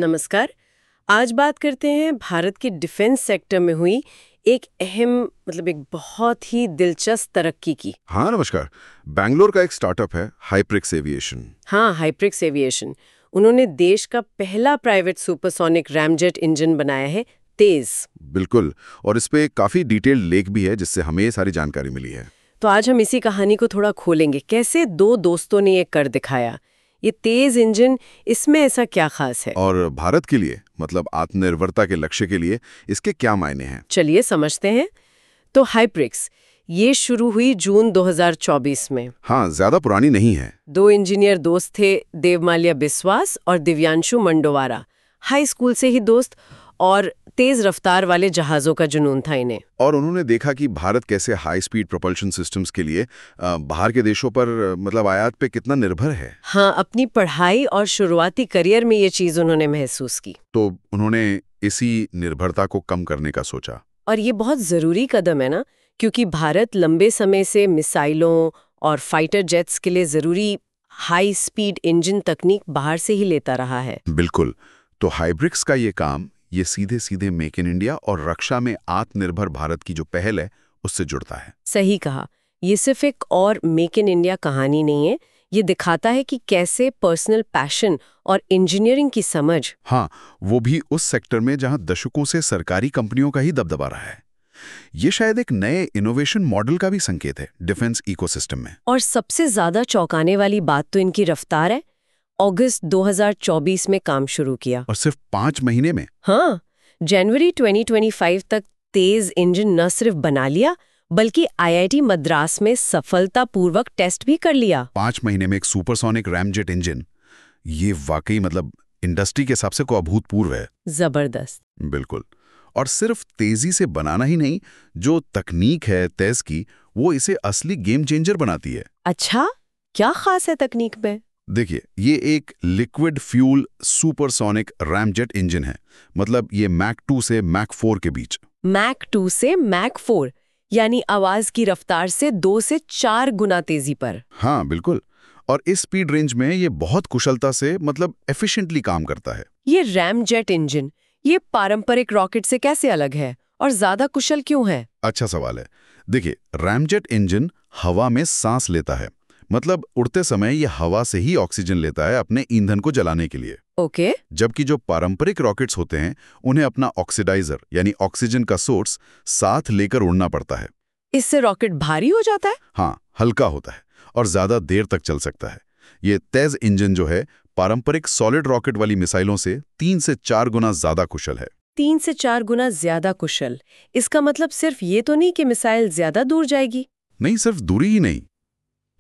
नमस्कार। आज बात करते हैं भारत के डिफेंस सेक्टर में हुई एक एक बहुत ही दिलचस्प तरक्की की। हाँ नमस्कार। बैंगलोर का एक स्टार्टअप है हाइप्रिक्स एविएशन। हाँ, हाइप्रिक्स एविएशन। उन्होंने देश का पहला प्राइवेट सुपरसोनिक रैमजेट इंजन बनाया है, तेज। बिल्कुल, और इस पे काफी डिटेल्ड लेख भी है जिससे हमें ये सारी जानकारी मिली है। तो आज हम इसी कहानी को थोड़ा खोलेंगे, कैसे दो दोस्तों ने ये कर दिखाया। ये तेज इंजन, इसमें ऐसा क्या खास है और भारत के लिए, मतलब आत्मनिर्भरता के लक्ष्य के लिए इसके क्या मायने हैं? चलिए समझते हैं। तो हाइप्रिक्स ये शुरू हुई जून 2024 में। हाँ, ज्यादा पुरानी नहीं है। दो इंजीनियर दोस्त थे, देवमाल्या बिस्वास और दिव्यांशु मंडोवारा। हाई स्कूल से ही दोस्त, और तेज रफ्तार वाले जहाजों का जुनून था इन्हें। और उन्होंने देखा कि भारत कैसे हाई स्पीड प्रोपल्शन सिस्टम्स के लिए बाहर के देशों पर मतलब आयात पे कितना निर्भर है। हाँ, अपनी पढ़ाई और शुरुआती करियर में ये चीज उन्होंने महसूस की। तो उन्होंने इसी निर्भरता को कम करने का सोचा। और ये बहुत जरूरी कदम है ना, क्योंकि भारत लंबे समय से मिसाइलों और फाइटर जेट्स के लिए जरूरी हाई स्पीड इंजन तकनीक बाहर से ही लेता रहा है। बिल्कुल। तो हाइब्रिक्स का ये काम, ये सीधे सीधे मेक इन इंडिया और रक्षा में आत्मनिर्भर भारत की जो पहल है उससे जुड़ता है। सही कहा। ये सिर्फ एक और मेक इन इंडिया कहानी नहीं है, ये दिखाता है कि कैसे पर्सनल पैशन और इंजीनियरिंग की समझ, हाँ, वो भी उस सेक्टर में जहां दशकों से सरकारी कंपनियों का ही दबदबा रहा है। ये शायद एक नए इनोवेशन मॉडल का भी संकेत है डिफेंस इकोसिस्टम में। और सबसे ज्यादा चौंकाने वाली बात तो इनकी रफ्तार है। अगस्त 2024 में काम शुरू किया, और सिर्फ 5 महीने में। हाँ, जनवरी 2025 तक तेज इंजन न सिर्फ बना लिया, बल्कि आईआईटी मद्रास में सफलतापूर्वक टेस्ट भी कर लिया। 5 महीने में एक सुपरसोनिक रैमजेट इंजन, ये वाकई मतलब इंडस्ट्री के हिसाब से को अभूतपूर्व है। जबरदस्त। बिल्कुल। और सिर्फ तेजी से बनाना ही नहीं, जो तकनीक है तेज की, वो इसे असली गेम चेंजर बनाती है। अच्छा, क्या खास है तकनीक में? देखिए, ये एक liquid fuel supersonic ramjet engine है। मतलब ये मैक 2 से मैक 4 के बीच। मैक 2 से मैक 4, यानी आवाज की रफ्तार से 2 से 4 गुना तेजी पर। हाँ बिल्कुल। और इस स्पीड रेंज में ये बहुत कुशलता से, मतलब एफिशिएंटली काम करता है। ये रैमजेट इंजन, ये पारंपरिक रॉकेट से कैसे अलग है और ज्यादा कुशल क्यों है? अच्छा सवाल है। देखिए, रैमजेट इंजन हवा में सांस लेता है। मतलब उड़ते समय ये हवा से ही ऑक्सीजन लेता है अपने ईंधन को जलाने के लिए। ओके। जबकि जो पारंपरिक रॉकेट्स होते हैं, उन्हें अपना ऑक्सीडाइजर यानी ऑक्सीजन का सोर्स साथ लेकर उड़ना पड़ता है। इससे रॉकेट भारी हो जाता है? हाँ, हल्का होता है और ज्यादा देर तक चल सकता है। ये तेज इंजन जो है, पारंपरिक सॉलिड रॉकेट वाली मिसाइलों से 3 से 4 गुना ज्यादा कुशल है। 3 से 4 गुना ज्यादा कुशल। इसका मतलब सिर्फ ये तो नहीं कि मिसाइल ज्यादा दूर जाएगी? नहीं, सिर्फ दूरी ही नहीं।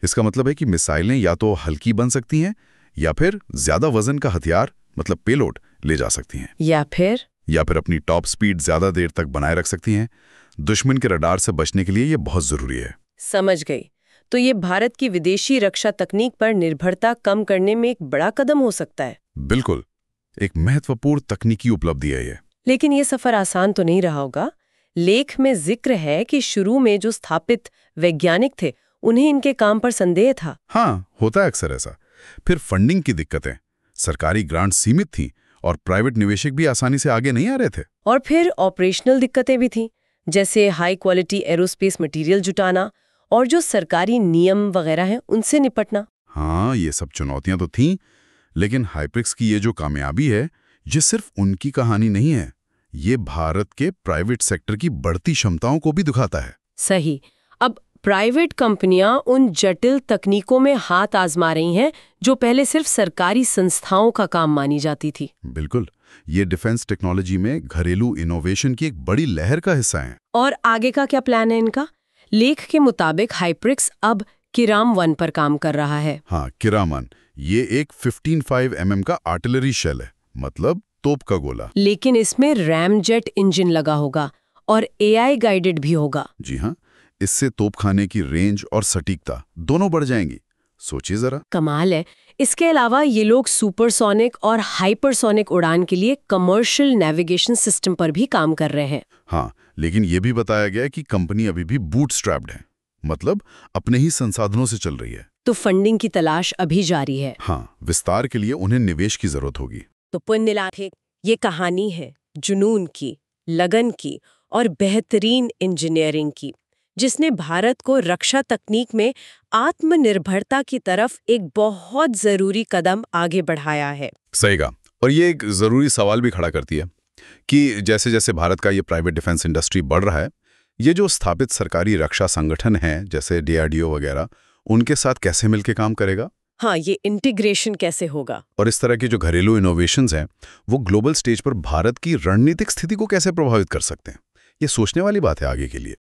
इसका मतलब है कि मिसाइलें या तो हल्की बन सकती हैं, या फिर ज्यादा वजन का हथियार मतलब पेलोड ले जा सकती हैं, या फिर अपनी टॉप स्पीड ज्यादा देर तक बनाए रख सकती हैं। दुश्मन के रडार से बचने के लिए ये बहुत जरूरी है। समझ गई। तो ये भारत की विदेशी रक्षा तकनीक पर निर्भरता कम करने में एक बड़ा कदम हो सकता है। बिल्कुल, एक महत्वपूर्ण तकनीकी उपलब्धि है ये। लेकिन ये सफर आसान तो नहीं रहा होगा। लेख में जिक्र है कि शुरू में जो स्थापित वैज्ञानिक थे, उन्हें इनके काम पर संदेह था। हाँ, होता है अक्सर ऐसा। फिर फंडिंग की दिक्कतें, सरकारी ग्रांट सीमित थी और प्राइवेट निवेशक भी आसानी से आगे नहीं आ रहे थे। और फिर ऑपरेशनल दिक्कतें भी थीं, जैसे हाई क्वालिटी एरोस्पेस मटेरियल जुटाना और जो सरकारी नियम वगैरह हैं उनसे निपटना। हाँ, ये सब चुनौतियां तो थीं, लेकिन हाइप्रिक्स की ये जो कामयाबी है, ये सिर्फ उनकी कहानी नहीं है। ये भारत के प्राइवेट सेक्टर की बढ़ती क्षमताओं को भी दिखाता है। सही। अब प्राइवेट कंपनियां उन जटिल तकनीकों में हाथ आजमा रही हैं जो पहले सिर्फ सरकारी संस्थाओं का काम मानी जाती थी। बिल्कुल, ये डिफेंस टेक्नोलॉजी में घरेलू इनोवेशन की एक बड़ी लहर का हिस्सा है। और आगे का क्या प्लान है इनका? लेख के मुताबिक हाइप्रिक्स अब किराम 1 पर काम कर रहा है। हाँ, किरामन, ये एक 15.5 mm का आर्टिलरी शेल है, मतलब तोप का गोला। लेकिन इसमें रैमजेट इंजन लगा होगा और एआई गाइडेड भी होगा। जी हाँ, इससे तोपखाने की रेंज और सटीकता दोनों बढ़ जाएंगी। सोचिए जरा। कमाल है। इसके अलावा ये लोग सुपरसोनिक और हाइपरसोनिक उड़ान के लिए कमर्शियल नेविगेशन सिस्टम पर भी काम कर रहे हैं। हाँ, लेकिन ये भी बताया गया है कि कंपनी अभी भी बूटस्ट्रैप्ड है, मतलब अपने ही संसाधनों से चल रही है। तो फंडिंग की तलाश अभी जारी है। हाँ, विस्तार के लिए उन्हें निवेश की जरूरत होगी। तो पुण्यलाठे ये कहानी है जुनून की, लगन की और बेहतरीन इंजीनियरिंग की, जिसने भारत को रक्षा तकनीक में आत्मनिर्भरता की तरफ एक बहुत जरूरी कदम आगे बढ़ाया है। सही कहा। और ये एक जरूरी सवाल भी खड़ा करती है कि जैसे जैसे भारत का ये प्राइवेट डिफेंस इंडस्ट्री बढ़ रहा है, ये जो स्थापित सरकारी रक्षा संगठन हैं जैसे DRDO वगैरह, उनके साथ कैसे मिलके काम करेगा? हाँ, ये इंटीग्रेशन कैसे होगा? और इस तरह के जो घरेलू इनोवेशंस हैं, वो ग्लोबल स्टेज पर भारत की रणनीतिक स्थिति को कैसे प्रभावित कर सकते हैं? ये सोचने वाली बात है आगे के लिए।